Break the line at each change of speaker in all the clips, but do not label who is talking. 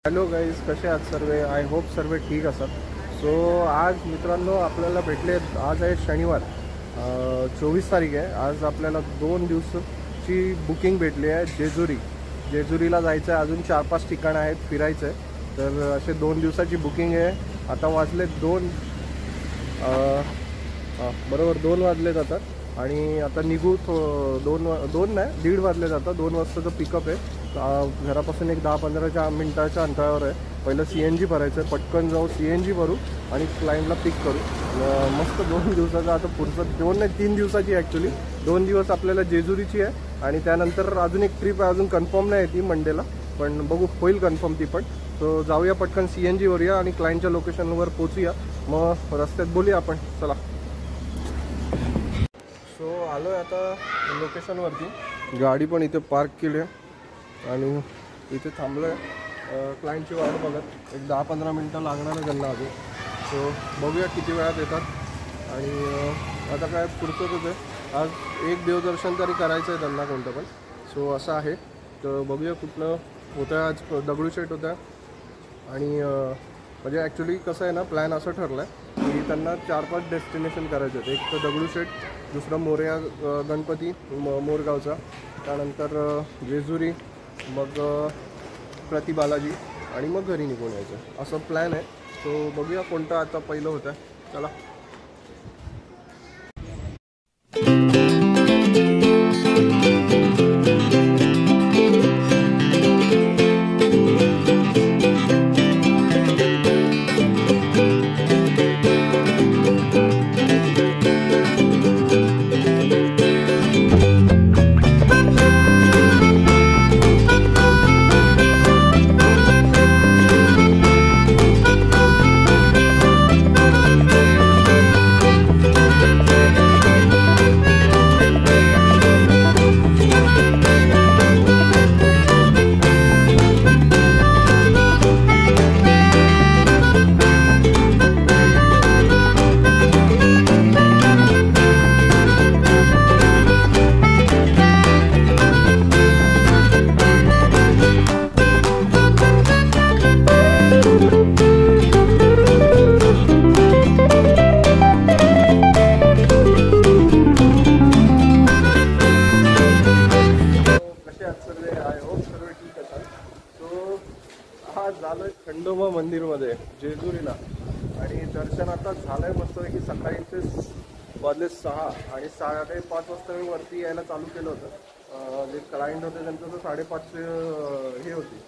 Hello guys, कसे आहात सर्व? आय होप सर्व ठीक असतात. सो आज मित्रांनो आपल्याला भेटले. आज आहे शनिवार, 24 तारीख आहे. आज आपल्याला 2 दिवसाची बुकिंग भेटली आहे. जेजुरीला जायचं आहे. अजून 4-5 ठिकाणं आहेत फिरायचं आहे. तर असे 2 दिवसाची बुकिंग आहे. आता वाजले 2, बरोबर 2 वाजले जातात आणि आता निघू. 2 नाही 1:30 वाजले जातात. 2 वाजताचं पिकअप आहे. घरापासून एक 10-15 मिनटाच्या अंतरावर आहे. पहिलं CNG भरायचं आहे. पटकन जाऊ CNG भरू आणि क्लायंटला पिक करू. मस्त 2 दिवसाचा आता पुढचं 2 नाही 3 दिवसाची ॲक्च्युली. 2 दिवस आपल्याला जेजुरीची आहे आणि त्यानंतर अजून एक ट्रिप आहे. अजून कन्फर्म नाही आहे ती मंडेला, पण बघू होईल कन्फर्म ती पण. सो जाऊया पटकन CNG वरूया आणि क्लायंटच्या लोकेशनवर पोचूया. मग रस्त्यात बोलूया आपण. चला. सो आलो आहे आता लोकेशनवरती. गाडी पण इथे पार्क केली आहे आणि इथे थांबलो आहे. क्लायंटची वाट बघत एक 10-15 मिनटं लागणार आहे त्यांना अजून. सो बघूया किती वेळात येतात. आणि आता काय पुढचंच आहे. आज एक देवदर्शन तरी करायचं आहे त्यांना कोणतं पण. सो असं आहे. तर बघूया कुठलं होतं आहे. आज दगडूशेठ होतं आहे आणि म्हणजे ॲक्च्युली कसं आहे ना, प्लॅन असं ठरलं आहे की त्यांना 4-5 डेस्टिनेशन करायचे आहेत. एक तर दगडूशेठ, दुसरं मोरया गणपती मोरगावचा, त्यानंतर जेजुरी, मग प्रतिबालाजी आणि मग घरी निघून यायचं, असं प्लॅन आहे. सो बघूया कोणतं आता पहिलं होतं आहे. चला. झालं खंडोबा मंदिरमध्ये जेजुरीला आणि दर्शन आता झालंय मस्तपैकी. सकाळीचे वाजले 6 आणि 5:30 वाजता मी वरती यायला चालू केलं होतं. जे क्लायंट होते त्यांचं तर 5:30 हे होती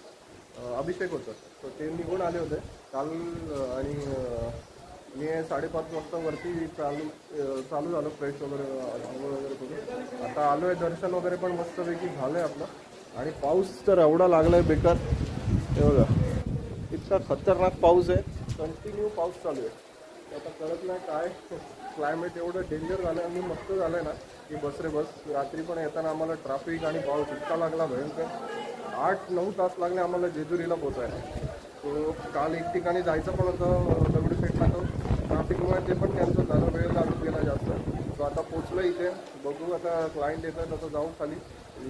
अभिषेक होतं. तर ते निघून आले होते काल आणि मी 5:30 वाजता वरती चालू झालं फ्रेश वगैरे करून. आता आलो आहे. दर्शन वगैरे पण मस्तपैकी झालं आहे आपलं. आणि पाऊस तर एवढा लागला आहे बेकार. हे बघा, इतका खतरनाक पाऊस आहे. कंटिन्यू पाऊस चालू आहे. आता कळत नाही काय क्लायमेट एवढं डेंजर झालं आणि मस्त झालं आहे ना की बस रे बस. रात्री पण येताना आम्हाला ट्रॅफिक आणि पाऊस इतका लागला भयंकर. 8-9 तास लागले आम्हाला जेजुरीला पोचायला. तो काल एक ठिकाणी जायचं पण होतं दगडूशेठला, तर ट्रॅफिकमुळे ते पण कॅन्सल झालं. वेळ लागून गेला जास्त. तो आता पोचलं इथे. बघू आता क्लायंट येतात. आता जाऊ खाली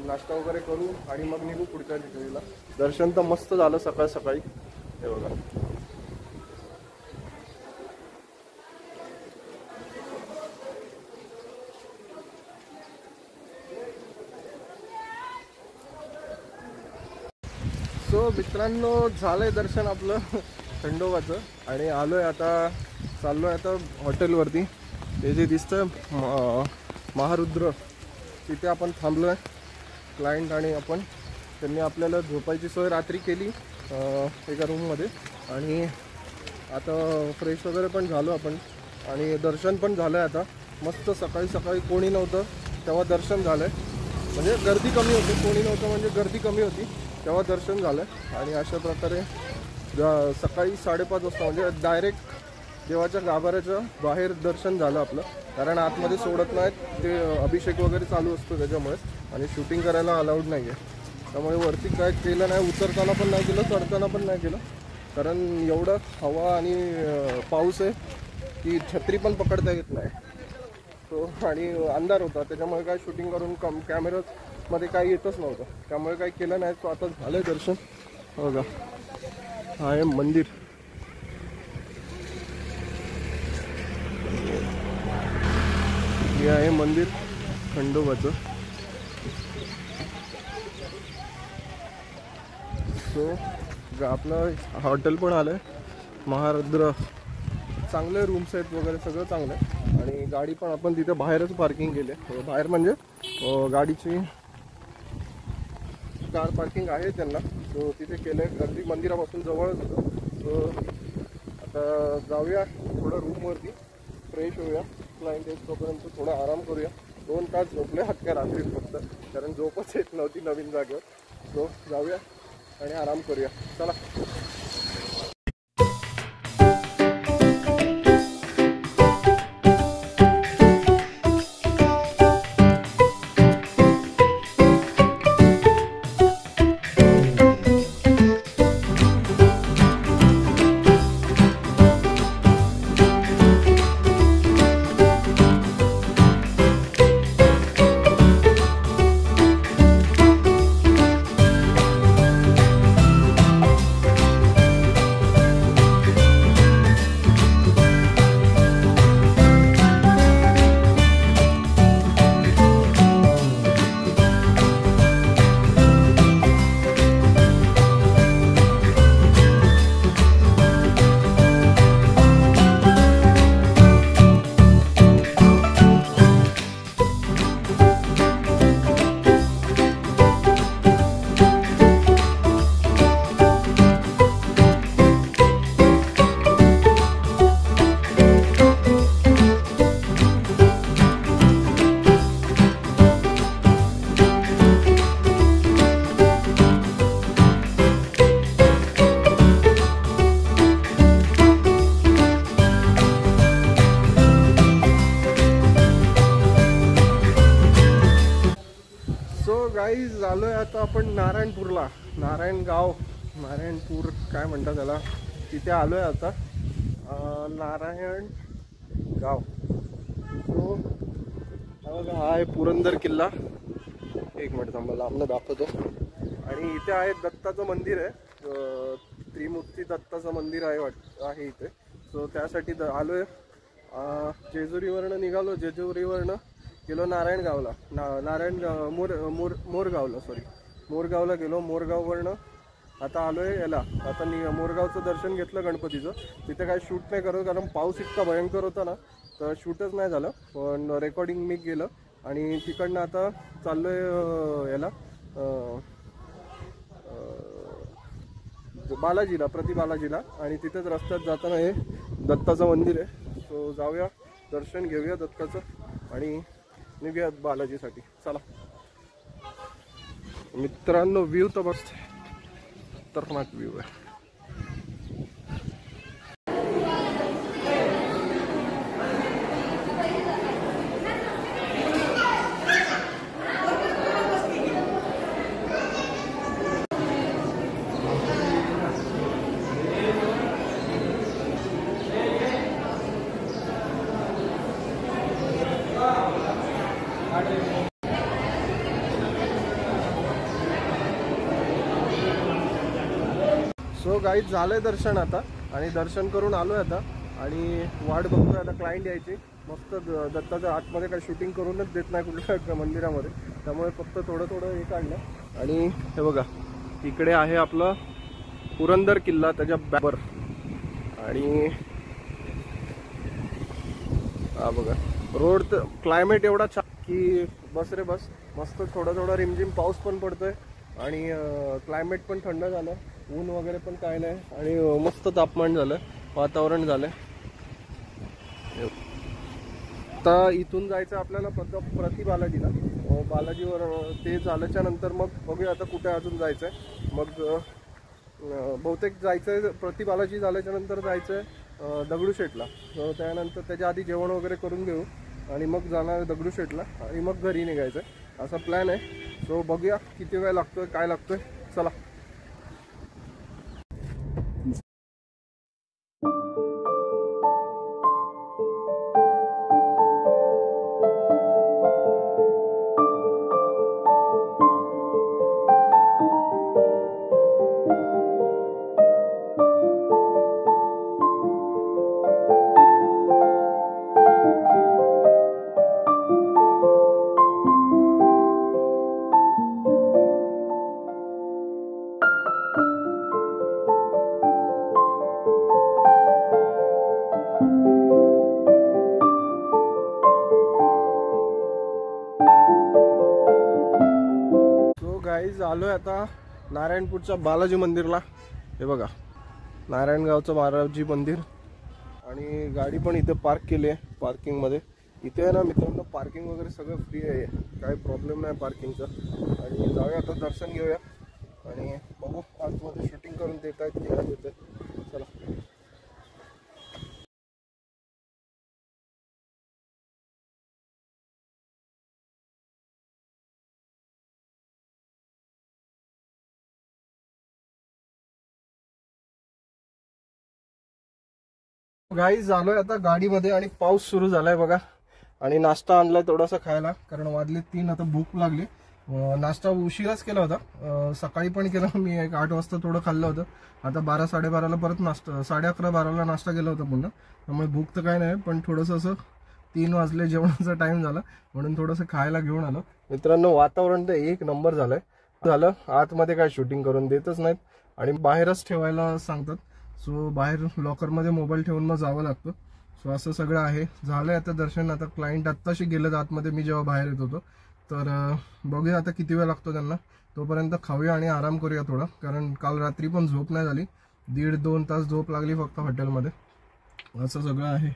नाश्ता वगैरे करू आणि मग निघू पुढच्या जेजुरीला. दर्शन तर मस्त झालं सकाळ सकाळी. हे बघा. सो मित्रांनो, झालंय दर्शन आपलं खंडोबाचं आणि आलोय आता. चाललोय आता हॉटेलवरती. ते जे दिसतं महारुद्र, तिथे आपण थांबलोय क्लायंट आणि आपण. त्यांनी आपल्याला झोपायची सोय रात्री केली एका रूममध्ये आणि आता फ्रेश वगैरे पण झालो आपण आणि दर्शन पण झालं आहे आता मस्त. सकाळी सकाळी कोणी नव्हतं तेव्हा दर्शन झालं आहे. म्हणजे गर्दी कमी होती. कोणी नव्हतं म्हणजे गर्दी कमी होती तेव्हा दर्शन झालं. आणि अशा प्रकारे सकाळी 5:30 वाजता म्हणजे डायरेक्ट देवाच्या गाभाऱ्याचं बाहेर दर्शन झालं आपलं. कारण आतमध्ये सोडत नाहीत, ते अभिषेक वगैरे चालू असतो त्याच्यामुळे. आणि शूटिंग करायला अलाउड नाही आहे. त्यामुळे वरती काय केलं नाही. उतरताना पण नाही केलं, चढताना पण नाही केलं. कारण एवढं हवा आणि पाऊस आहे की छत्री पण पकडता येत नाही. तो आणि अंधार होता त्याच्यामुळे काय शूटिंग करून कॅमेरामध्ये काही येतच नव्हतं. त्यामुळे काही केलं नाही. तो आता झालं दर्शन बघा. हा आहे मंदिर. हे आहे मंदिर खंडोबाचं. सो आपलं हॉटेल पण आलं आहे महारुद्र. चांगले रूम्स आहेत वगैरे सगळं चांगलं आहे. आणि गाडी पण आपण तिथे बाहेरच पार्किंग केली आहे. बाहेर म्हणजे गाडीची कार पार्किंग आहे त्यांना. सो तिथे केलं आहे. अगदी मंदिरापासून जवळच होतं. सो आता जाऊया थोडं रूमवरती, फ्रेश होऊया. क्लायंट येईपर्यंत थोडा आराम करूया. 2 तास झोपले आहात का रात्री फक्त, कारण झोपच येत नव्हती नवीन जागेवर. सो जाऊया आणि आराम करूया. चला. गाईज आलोय आता आपण नारायणपूरला. नारायणपूर काय म्हणतात त्याला, तिथे आलोय आता. नारायण गाव. सो हा आहे पुरंदर किल्ला. एक मिनिट थांबा, लांबनं दाखवतो. आणि इथे आहे दत्ताचं मंदिर आहे. त्रिमूर्ती दत्ताचं मंदिर आहे इथे. सो त्यासाठी आलोय. जेजुरीवरनं निघालो. जेजुरीवरनं गेलो नारायणगावला. मोरगावला गेलो. मोरगाववरनं आता आलोय याला. आता मोरगावचं दर्शन घेतलं गणपतीचं. तिथे काय शूट नाही करत कारण पाऊस इतका भयंकर होता ना, तर शूटच नाही झालं. पण रेकॉर्डिंग मी केलं. आणि तिकडनं आता चाललोय याला बालाजीला, प्रति बालाजीला. आणि तिथेच रस्त्यात जाताना हे दत्ताचं मंदिर आहे. सो जाऊया, दर्शन घेऊया दत्ताचं आणि निघूया बालाजीसाठी. चला मित्रांनो, व्ह्यू तर बघ, खतरनाक व्ह्यू आहे. सो गाईज झालंय दर्शन आता. आणि दर्शन करून आलोय आता. आणि वाट बघतोय आता क्लायंट यायची. मस्त दत्ताच्या आतमध्ये काही शूटिंग करूनच देत नाही कुठल्या मंदिरामध्ये, त्यामुळे फक्त थोडं हे काढलं. आणि हे बघा, इकडे आहे आपलं पुरंदर किल्ला त्याच्या बॅबर. आणि हा बघा रोड. तर क्लायमेट एवढा छान की बस रे बस. मस्त थोडा रिमझिम पाऊस पण पडतोय. आणि क्लायमेट पण थंड झालं. ऊन वगैरे पण काय नाही. आणि मस्त तापमान झालं, वातावरण झालं. आता इथून जायचं आपल्याला प्रति बालाजीला. बालाजीवर ते झाल्याच्या नंतर मग बघूया आता कुठे अजून जायचं आहे. मग बहुतेक जायचं आहे प्रति बालाजी झाल्याच्या नंतर जायचं आहे दगडूशेठला. त्यानंतर त्याच्या आधी जेवण वगैरे करून घेऊ आणि मग जाणार दगडूशेठला आणि मग घरी निघायचं आहे, असा प्लॅन आहे. सो बघूया किती वेळ लागतोय, काय लागतोय. चला. आलोय आता नारायणपूरच्या बालाजी मंदिरला. हे बघा नारायणगावचं महाराजजी मंदिर. आणि गाडी पण इथे पार्क केली आहे पार्किंगमध्ये. इथे आहे ना मित्रांनो पार्किंग वगैरे सगळं फ्री आहे, काही प्रॉब्लेम नाही पार्किंगचा. आणि जाऊया आता दर्शन घेऊया आणि बघू आतमध्ये शूटिंग करून देत आहेत की नाही देत. चला. गाईज आलोय आता गाडीमध्ये आणि पाऊस सुरू झालाय बघा. आणि नाश्ता आणलाय थोडासा खायला, कारण वाजले 3 आता भूक लागली. नाश्ता उशिराच केला होता, सकाळी पण केला मी 8 वाजता थोडं खाल्लं होतं. आता 12-12:30ला परत नाश्ता, 11:30-12ला नाश्ता केला होता पुन्हा. त्यामुळे भूक तर काय नाही, पण थोडंसं असं 3 वाजले जेवणाचा टाइम झाला म्हणून थोडंसं खायला घेऊन आलो. मित्रांनो वातावरण तर एक नंबर झालंय. आतमध्ये काय शूटिंग करून देतच नाहीत आणि बाहेरच ठेवायला सांगतात. सो बाहेर लॉकरमध्ये मोबाईल ठेवून मग जावं लागतं. सो असं सगळं आहे. झालंय आता दर्शन. आता क्लायंट आत्ताशी गेलं आतमध्ये मी जेव्हा बाहेर येत होतो. तर बघूया आता किती वेळ लागतो त्यांना. तोपर्यंत खाऊया आणि आराम करूया थोडा, कारण काल रात्री पण झोप नाही झाली. 1.5-2 तास झोप लागली फक्त हॉटेलमध्ये. असं सगळं आहे.